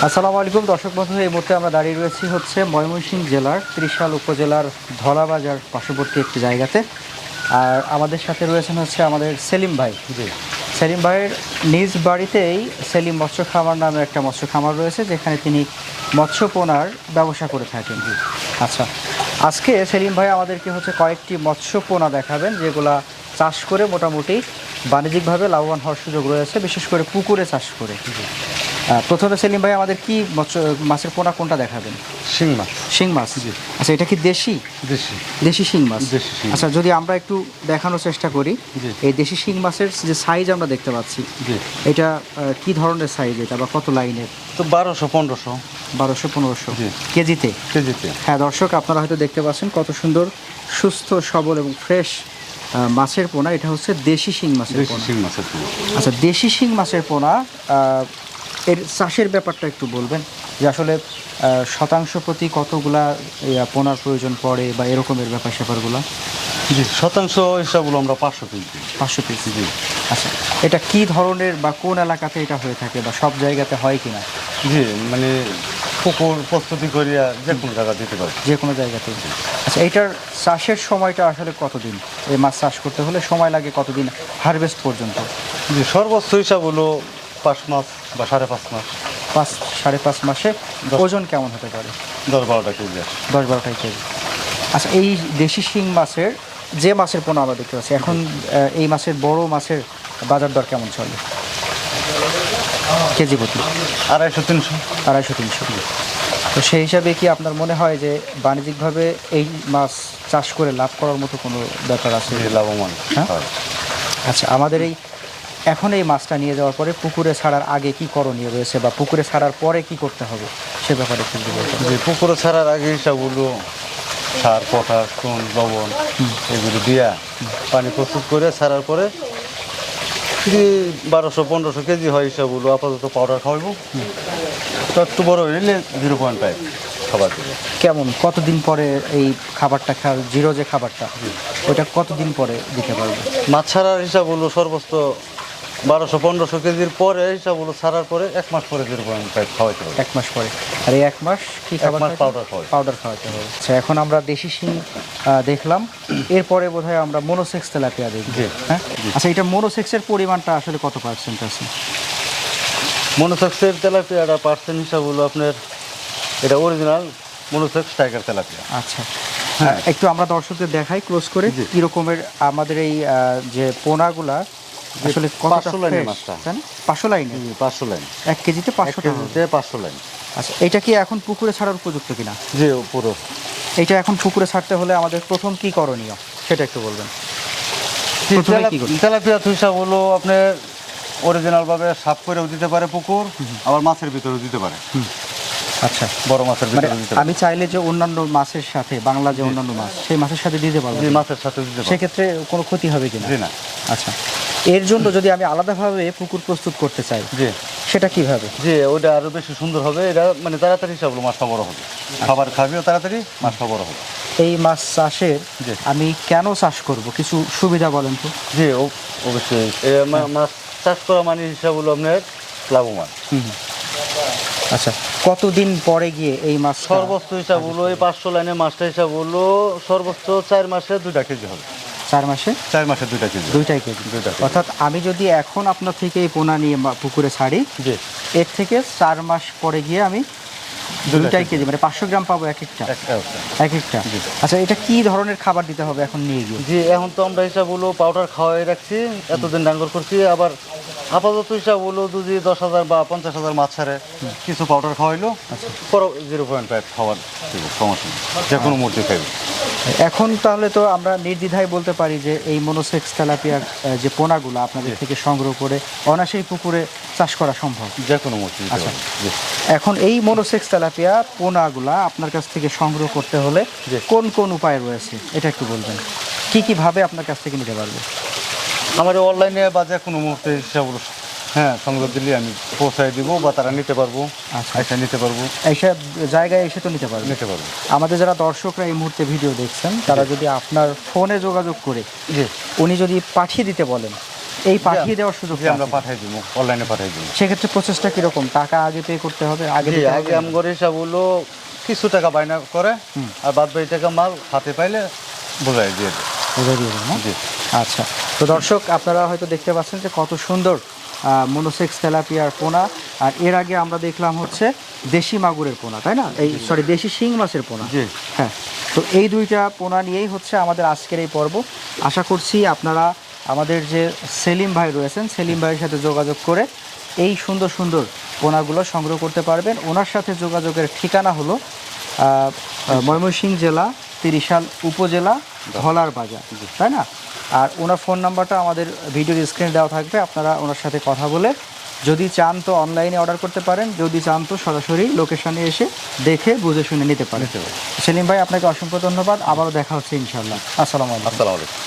আসসালামু আলাইকুম দর্শক বন্ধু, এই মুহূর্তে আমরা দাঁড়িয়ে রয়েছি হচ্ছে ময়মনসিংহ জেলার ত্রিশাল উপজেলার ধলাবাজার পার্শ্ববর্তী একটি জায়গাতে। আর আমাদের সাথে রয়েছেন হচ্ছে আমাদের সেলিম ভাই। সেলিম ভাইয়ের নিজ বাড়িতেই সেলিম মৎস্য খামার নামে একটা মৎস্য খামার রয়েছে, যেখানে তিনি মৎস্য পোনার ব্যবসা করে থাকেন। আচ্ছা, আজকে সেলিম ভাই আমাদেরকে হচ্ছে কয়েকটি মৎস্য পোনা দেখাবেন, যেগুলা চাষ করে মোটামুটি বাণিজ্যিকভাবে লাভবান হওয়ার সুযোগ রয়েছে, বিশেষ করে পুকুরে চাষ করে। প্রথমে সেলিম ভাই আমাদের কি মাছের পোনা কোনটা দেখাবেন? শিং মাছ। শিং মাছ। আচ্ছা, এটা কি দেশি? দেশি। দেশি শিং মাছ। দেশি শিং। আচ্ছা, যদি আমরা একটু দেখানোর চেষ্টা করি, এই দেশি শিং মাছের যে সাইজ আমরা দেখতে পাচ্ছি, এটা কি ধরনের সাইজ, এটা বা কত লাইনের? তো 1200-1500। 1200-1500 কেজিতে? কেজিতে। হ্যাঁ দর্শক, আপনারা হয়তো দেখতে পাচ্ছেন কত সুন্দর সুস্থ সবল এবং ফ্রেশ মাছের পোনা। এটা হচ্ছে দেশি শিং মাছের পোনা। শিং মাছের পোনা। আচ্ছা, দেশি শিং মাছের পোনা, এর চাষের ব্যাপারটা একটু বলবেন, যে আসলে শতাংশ প্রতি কতগুলা পোনার প্রয়োজন পড়ে বা এরকমের ব্যাপার স্যাপারগুলো? জি, শতাংশ হিসাবগুলো আমরা 500 পিস দিই। 500 পিস। জি। আচ্ছা, এটা কি ধরনের বা কোন এলাকাতে এটা হয়ে থাকে বা সব জায়গাতে হয় কিনা? জি, মানে পুকুর প্রস্তুতি করিয়া যে কোনো জায়গা দিতে পারে। যে কোনো জায়গাতে। আচ্ছা, এইটার চাষের সময়টা আসলে কতদিন? এই মাছ চাষ করতে হলে সময় লাগে কতদিন হারভেস্ট পর্যন্ত? জি, সর্বোচ্চ হিসাব হলো 5 মাস বা 5.5 মাস। 5-5.5 মাসে ওজন কেমন হতে পারে? 10-12টা কেজি। 10-12 কেজি। আচ্ছা, এই দেশি শিং মাছের যে মাছের পোনা আমরা দেখতে পাচ্ছি এখন, এই মাছের বড় মাছের বাজার দর কেমন চলে কেজি প্রতি? 250-300। 250-300। তো সেই হিসাবে কি আপনার মনে হয় যে বাণিজ্যিকভাবে এই মাছ চাষ করে লাভ করার মতো কোনো ব্যাপার আছে? লাভবান। হ্যাঁ। আচ্ছা, আমাদের এখন এই মাছটা নিয়ে যাওয়ার পরে পুকুরে ছাড়ার আগে কি করণীয় রয়েছে, বা পুকুরে ছাড়ার পরে কি করতে হবে সে ব্যাপারে একটু বলবেন? যে পুকুরে ছাড়ার আগে হিসাবগুলো সার, পটাশ, চুন, লবণ এগুলো দিয়া পানি প্রস্তুত করে ছাড়ার পরে যদি 1200-1500 কেজি হয় হিসাবগুলো আপাতত পাউডার খাওয়াবো। তো একটু বড় হইলে 0.5 খাবার দেবে। কেমন কতদিন পরে এই খাবারটা জিরো যে খাবারটা, ওইটা কতদিন পরে দিতে পারবে? মাছ ছাড়ার হিসাবগুলো সর্বোচ্চ 1200-1500 কেজির পরে হিসাবগুলো ছাড়ার পরে 1 মাস পরে 0.5 খাওয়াইতে হবে। 1 মাস পরে। আর এই 1 মাস কি খাবার? পাউডার খাওয়াই। পাউডার খাওয়াতে হবে। আচ্ছা, এখন আমরা দেশি শিং দেখলাম, এরপরে বোধহয় আমরা মনোসেক্স তেলাপিয়া দেখব। হ্যাঁ। আচ্ছা, এটা মনোসেক্সের পরিমাণটা আসলে কত পার্সেন্ট আছে? মনোসেক্সের তেলাপিয়াটা পার্সেন্ট হিসাব হলো আপনার, এটা অরিজিনাল মনোসেক্স টাইগার তেলাপিয়া। আচ্ছা, হ্যাঁ, একটু আমরা দর্শকদের দেখাই ক্লোজ করে কি রকমের আমাদের এই যে পোনাগুলা আসলে কতটা 500 লাইনের মাছটা। 500 লাইন? 500 লাইন। 1 কেজিতে 500 টাকা? 500 লাইন। আচ্ছা, এটা কি এখন পুকুরে ছাড়ার উপযুক্ত কিনা? জি, পুরো। এটা এখন পুকুরে ছাড়তে হলে আমাদের প্রথম কি করণীয় সেটা একটু বলবেন। তেলাপিয়া হিসাব হলো আপনার অরিজিনালভাবে সাফ করেও দিতে পারে পুকুর, আবার মাছের ভিতরেও দিতে পারে। আচ্ছা, বড় মাছের ভিতরে দিতে পারে। আমি চাইলে যে অন্যান্য মাছের সাথে, বাংলা যে অন্যান্য মাছ, সেই মাছের সাথে দিতে পারবো? জি, মাছের সাথে দিতে পারে। সেক্ষেত্রে কোনো ক্ষতি হবে কিনা? জি না। আচ্ছা, এর জন্য যদি আমি আলাদাভাবে পুকুর প্রস্তুত করতে চাই, জি, সেটা কিভাবে? জি, ওটা আরো বেশি সুন্দর হবে। এটা মানে তাড়াতাড়ি হিসাব হলো মাছটা বড় হবে। খাবার খাবেও তাড়াতাড়ি, মাছটা বড় হবে। এই মাছ চাষের আমি কেন চাষ করব, কিছু সুবিধা বলেন তো? জি, অবশ্যই। মাছ চাষ করা মানে হিসাব হলো আপনার লাভবান। আচ্ছা, কতদিন পরে গিয়ে এই মাছ? সর্বোচ্চ হিসাব হলো এই 500 লাইনের মাছটা হিসাব হলো সর্বোচ্চ 4 মাসে 2টা কেজি হবে। 4 মাসে? 4 মাসে 2টা কেজি। 2টা কেজি। অর্থাৎ আমি যদি এখন আপনার থেকে এই পোনা নিয়ে পুকুরে ছাড়ি, এর থেকে 4 মাস পরে গিয়ে আমি 2টা কেজি মানে 500 গ্রাম পাবো এক একটা? এক একটা। আচ্ছা, এটা কি ধরনের খাবার দিতে হবে এখন নিয়ে গিয়ে? জি, এখন তো আমরা হিসাব হলো পাউডার খাওয়াই রাখছি, এতদিন ডাঙ্গর করছি। আবার আপাতত হিসাব হলো যদি 10,000 বা 50,000 মাছ ছাড়ে কিছু পাউডার খাওয়াইলো, পরে 0.5 খাওয়ার সমস্যা নেই, যে কোনো মুরগি খাইবে। এখন তাহলে তো আমরা নির্দ্বিধায় বলতে পারি যে এই মনোসেক্স তেলাপিয়ার যে পোনাগুলো আপনাদের থেকে সংগ্রহ করে অনায়াসেই পুকুরে চাষ করা সম্ভব, যে কোনো মুরগি। আচ্ছা, এখন এই মনোসেক্স তেলাপিয়া পোনাগুলা আপনার কাছ থেকে সংগ্রহ করতে হলে কোন কোন উপায় রয়েছে এটা একটু বলবেন? কি ভাবে আপনার কাছ থেকে নিতে পারবে? আমাদের অনলাইনে বা যে কোনো মুহূর্তে হিসাব হলো, হ্যাঁ, সংগ্রহ দিলে আমি পৌঁছায় দিব বা তারা নিতে পারবো। আচ্ছা, এসে নিতে পারবো, এইসব জায়গায় এসে তো নিতে পারবো। আমাদের যারা দর্শকরা এই মুহূর্তে ভিডিও দেখছেন, তারা যদি আপনার ফোনে যোগাযোগ করে উনি যদি পাঠিয়ে দিতে বলেন, এই পাঠিয়ে দেওয়ার সুযোগ জি, আমরা পাঠাই দিব, অনলাইনে পাঠাই দিব। সেক্ষেত্রে প্রসেসটা কিরকম? টাকা আগে পে করতে হবে? আগে জি, দিতে হবে? আগে আমগর হিসাব হলো কিছু টাকা বায়না করে, আর বাদ বাকি টাকা মাল হাতে পাইলে বোঝাই দিয়ে দেয়। বুঝে দিয়ে দেবো না? জি। আচ্ছা, তো দর্শক আপনারা হয়তো দেখতে পাচ্ছেন যে কত সুন্দর মনোসেক্স তেলাপিয়ার পোনা। আর এর আগে আমরা দেখলাম হচ্ছে দেশি মাগুরের পোনা, তাই না? এই সরি, দেশি শিং মাছের পোনা। জি। হ্যাঁ, তো এই দুইটা পোনা নিয়েই হচ্ছে আমাদের আজকের এই পর্ব। আশা করছি আপনারা আমাদের যে সেলিম ভাই রয়েছেন, সেলিম ভাইয়ের সাথে যোগাযোগ করে এই সুন্দর সুন্দর পোনাগুলো সংগ্রহ করতে পারবেন। ওনার সাথে যোগাযোগের ঠিকানা হলো ময়মনসিংহ জেলা, ত্রিশাল উপজেলা, ধলার বাজার, তাই না? আর ওনার ফোন নাম্বারটা আমাদের ভিডিওর স্ক্রিনে দেওয়া থাকবে। আপনারা ওনার সাথে কথা বলে যদি চান তো অনলাইনে অর্ডার করতে পারেন, যদি চান তো সরাসরি লোকেশনে এসে দেখে বুঝে শুনে নিতে পারেন। সেলিম ভাই, আপনাকে অসংখ্য ধন্যবাদ। আবারও দেখা হচ্ছে ইনশাল্লাহ। আসসালামু আলাইকুম। আসসালামু আলাইকুম।